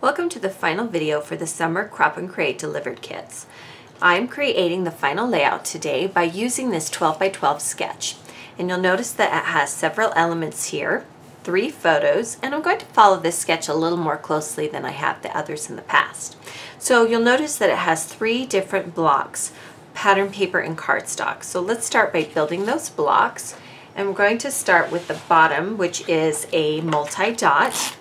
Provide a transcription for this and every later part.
Welcome to the final video for the Summer Crop and Create Delivered Kits. I'm creating the final layout today by using this 12 by 12 sketch. And you'll notice that it has several elements here, 3 photos, and I'm going to follow this sketch a little more closely than I have the others in the past. So you'll notice that it has 3 different blocks, pattern paper and cardstock. So let's start by building those blocks. And we're going to start with the bottom, which is a multi-dot.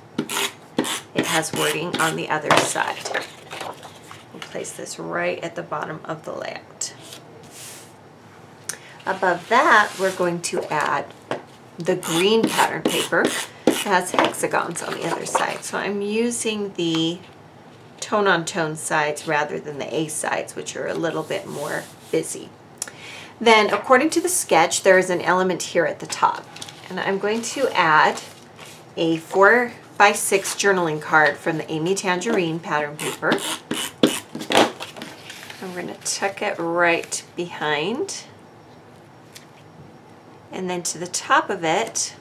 It has wording on the other side. We'll place this right at the bottom of the layout. Above that, we're going to add the green pattern paper. It has hexagons on the other side. So I'm using the tone-on-tone sides rather than the A sides, which are a little bit more busy. Then, according to the sketch, there is an element here at the top. And I'm going to add a 4 by 6 journaling card from the Amy Tangerine pattern paper. I'm going to tuck it right behind. And then to the top of it,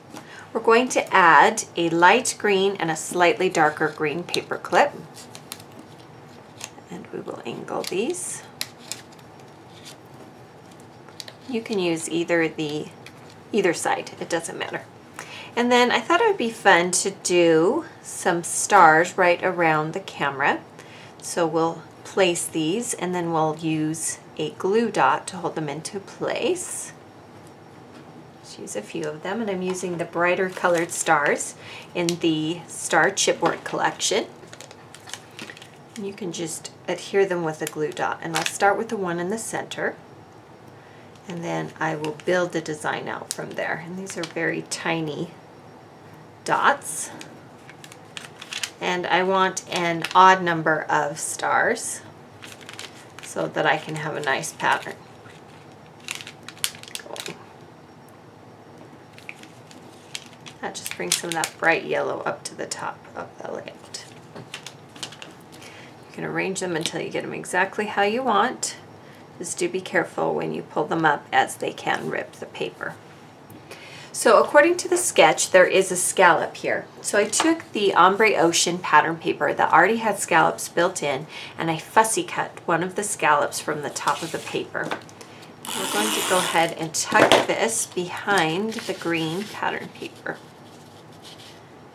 we're going to add a light green and a slightly darker green paper clip. And we will angle these. You can use either side, it doesn't matter. And then I thought it would be fun to do some stars right around the camera. So we'll place these and then we'll use a glue dot to hold them into place. Let's use a few of them, and I'm using the brighter colored stars in the Star Chipboard collection. And you can just adhere them with a glue dot, and I'll start with the one in the center. And then I will build the design out from there. And these are very tiny dots. And I want an odd number of stars so that I can have a nice pattern. That just brings some of that bright yellow up to the top of the layout. You can arrange them until you get them exactly how you want. Just do be careful when you pull them up, as they can rip the paper. So according to the sketch, there is a scallop here. So I took the Ombre Ocean pattern paper that already had scallops built in, and I fussy cut one of the scallops from the top of the paper. We're going to go ahead and tuck this behind the green pattern paper.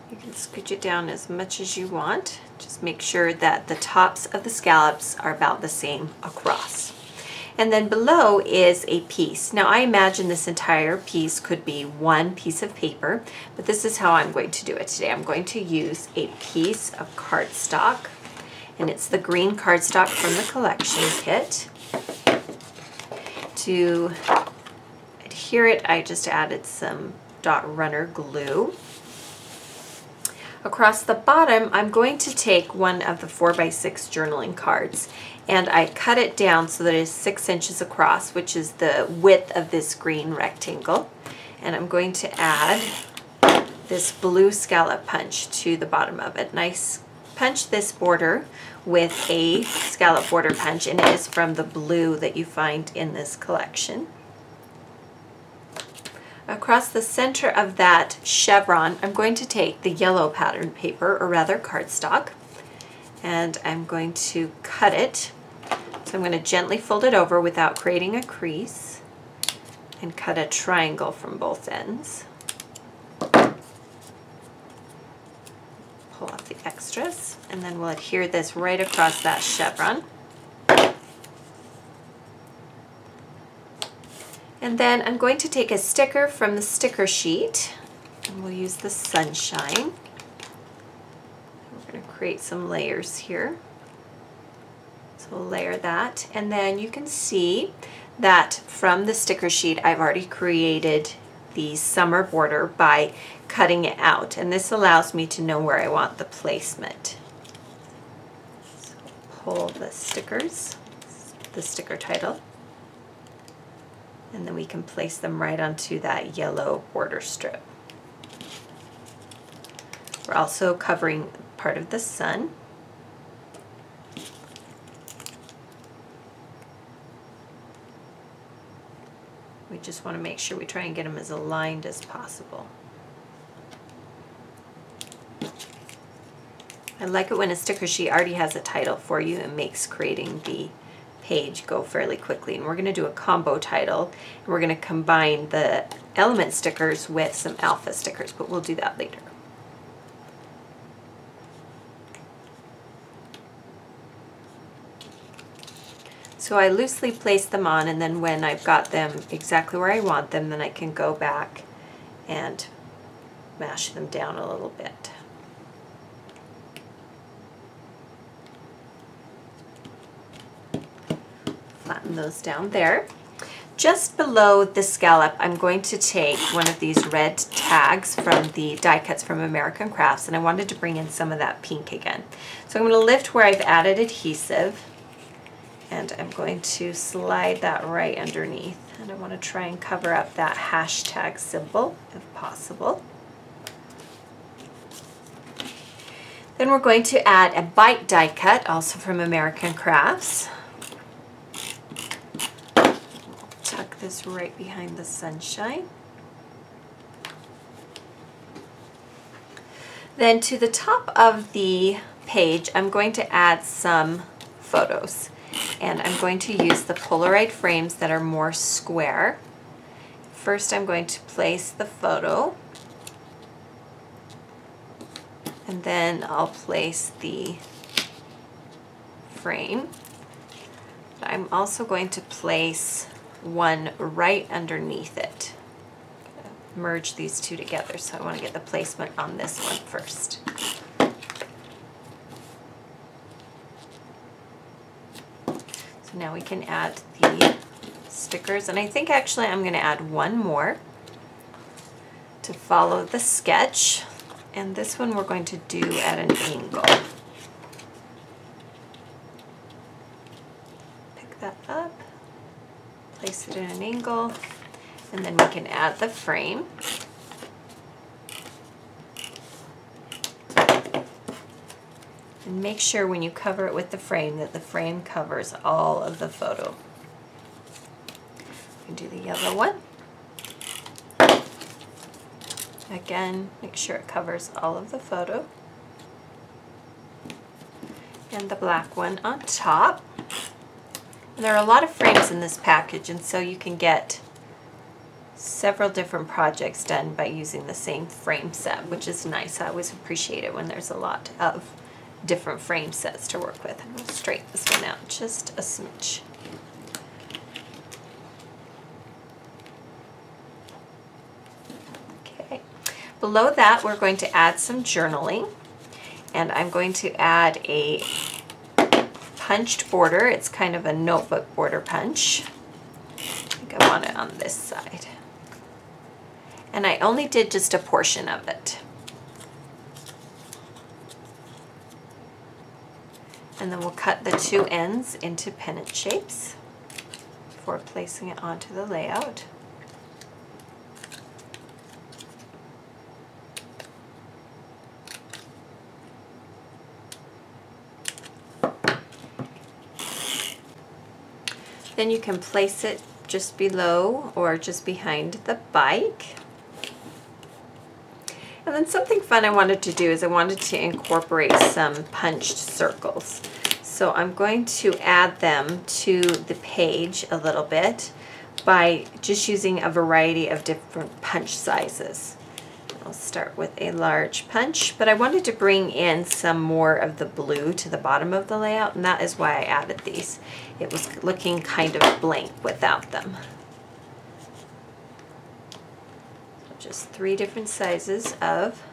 You can scooch it down as much as you want. Just make sure that the tops of the scallops are about the same across. And then below is a piece. Now I imagine this entire piece could be one piece of paper, but this is how I'm going to do it today. I'm going to use a piece of cardstock, and it's the green cardstock from the collection kit. To adhere it, I just added some dot runner glue. Across the bottom, I'm going to take one of the 4 by 6 journaling cards, and I cut it down so that it is 6 inches across, which is the width of this green rectangle. And I'm going to add this blue scallop punch to the bottom of it. And I punch this border with a scallop border punch, and it is from the blue that you find in this collection. Across the center of that chevron, I'm going to take the yellow pattern paper, or rather cardstock, and I'm going to cut it. So I'm going to gently fold it over without creating a crease and cut a triangle from both ends. Pull off the extras, and then we'll adhere this right across that chevron. And then I'm going to take a sticker from the sticker sheet, and we'll use the sunshine. We're going to create some layers here. So we'll layer that, and then you can see that from the sticker sheet I've already created the summer border by cutting it out, and this allows me to know where I want the placement. So pull the stickers, the sticker title, and then we can place them right onto that yellow border strip. We're also covering part of the sun. We just want to make sure we try and get them as aligned as possible. I like it when a sticker sheet already has a title for you. It makes creating the page go fairly quickly. And we're going to do a combo title, and we're going to combine the element stickers with some alpha stickers, but we'll do that later. So I loosely place them on, and then when I've got them exactly where I want them, then I can go back and mash them down a little bit. Flatten those down there. Just below the scallop, I'm going to take one of these red tags from the die cuts from American Crafts, and I wanted to bring in some of that pink again. So I'm going to lift where I've added adhesive, and I'm going to slide that right underneath. And I want to try and cover up that hashtag symbol if possible. Then we're going to add a bite die cut, also from American Crafts. Tuck this right behind the sunshine. Then to the top of the page, I'm going to add some photos. And I'm going to use the Polaroid frames that are more square. First, I'm going to place the photo, and then I'll place the frame. I'm also going to place one right underneath it. Merge these two together, so I want to get the placement on this one first. So now we can add the stickers, and I think actually I'm going to add one more to follow the sketch, and this one we're going to do at an angle. Pick that up, place it in an angle, and then we can add the frame. And make sure when you cover it with the frame that the frame covers all of the photo. You can do the yellow one. Again, make sure it covers all of the photo. And the black one on top. And there are a lot of frames in this package, and so you can get several different projects done by using the same frame set, which is nice. I always appreciate it when there's a lot of different frame sets to work with. I'm going to straighten this one out just a smidge. Okay. Below that, we're going to add some journaling, and I'm going to add a punched border. It's kind of a notebook border punch. I think I want it on this side. And I only did just a portion of it. And then we'll cut the two ends into pennant shapes before placing it onto the layout. Then you can place it just below or just behind the bike. And then something fun I wanted to do is I wanted to incorporate some punched circles. So I'm going to add them to the page a little bit by just using a variety of different punch sizes. I'll start with a large punch, but I wanted to bring in some more of the blue to the bottom of the layout, and that is why I added these. It was looking kind of blank without them. Just 3 different sizes of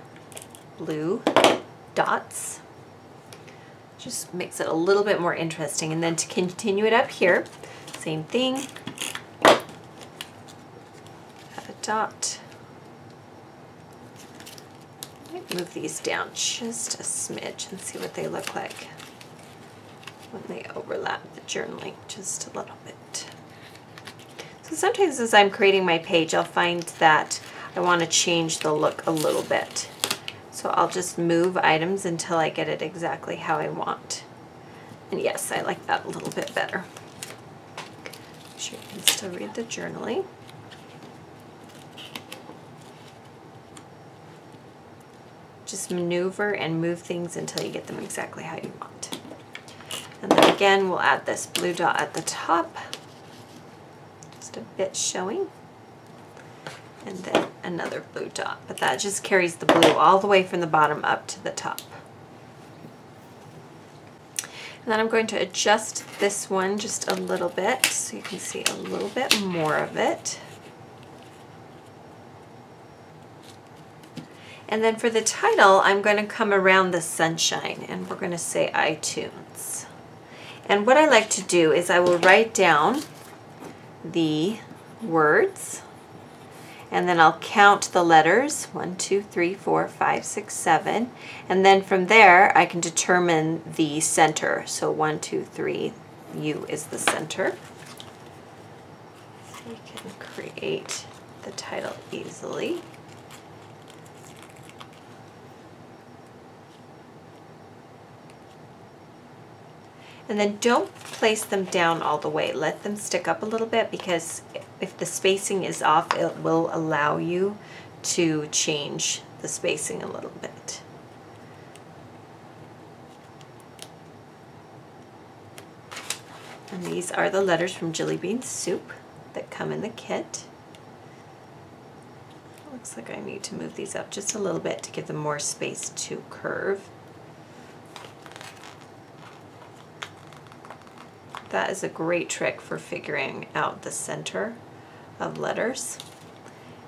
blue dots. Just makes it a little bit more interesting. And then to continue it up here, same thing. Add a dot. Move these down just a smidge and see what they look like when they overlap the journaling just a little bit. So sometimes as I'm creating my page, I'll find that I want to change the look a little bit. So I'll just move items until I get it exactly how I want. And yes, I like that a little bit better. Make sure you can still read the journaling. Just maneuver and move things until you get them exactly how you want. And then again, we'll add this blue dot at the top, just a bit showing, and then another blue dot, but that just carries the blue all the way from the bottom up to the top. And then I'm going to adjust this one just a little bit so you can see a little bit more of it. And then for the title, I'm going to come around the sunshine and we're going to say iTunes. And what I like to do is I will write down the words and then I'll count the letters, 1, 2, 3, 4, 5, 6, 7. And then from there, I can determine the center. So 1, 2, 3, U is the center. So you can create the title easily. And then don't place them down all the way. Let them stick up a little bit because if the spacing is off, it will allow you to change the spacing a little bit. And these are the letters from Jelly Bean Soup that come in the kit. Looks like I need to move these up just a little bit to give them more space to curve. That is a great trick for figuring out the center of letters,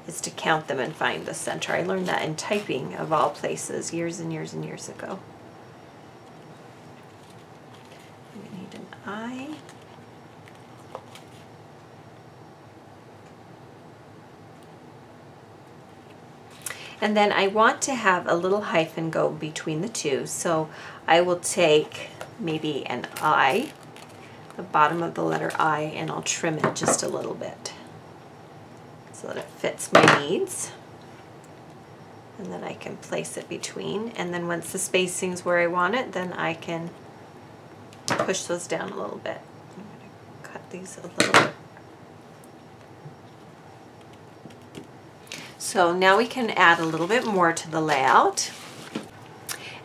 is to count them and find the center. I learned that in typing, of all places, years and years and years ago. We need an I. And then I want to have a little hyphen go between the two, so I will take maybe an I, the bottom of the letter I, and I'll trim it just a little bit so that it fits my needs. And then I can place it between, and then once the spacing's where I want it, then I can push those down a little bit. I'm going to cut these a little bit. So now we can add a little bit more to the layout.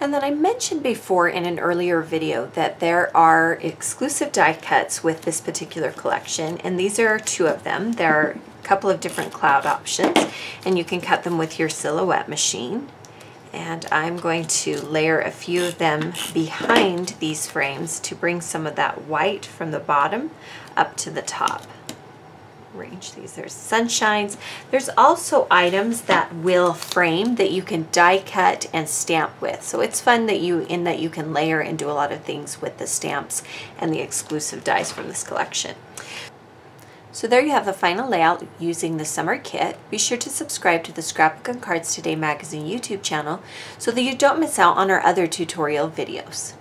And then I mentioned before in an earlier video that there are exclusive die cuts with this particular collection, and these are 2 of them. There are a couple of different cloud options, and you can cut them with your silhouette machine. And I'm going to layer a few of them behind these frames to bring some of that white from the bottom up to the top. Arrange these. There's sunshines. There's also items that will frame that you can die cut and stamp with. So it's fun that you can layer and do a lot of things with the stamps and the exclusive dies from this collection. So there you have the final layout using the summer kit. Be sure to subscribe to the Scrapbook and Cards Today magazine YouTube channel so that you don't miss out on our other tutorial videos.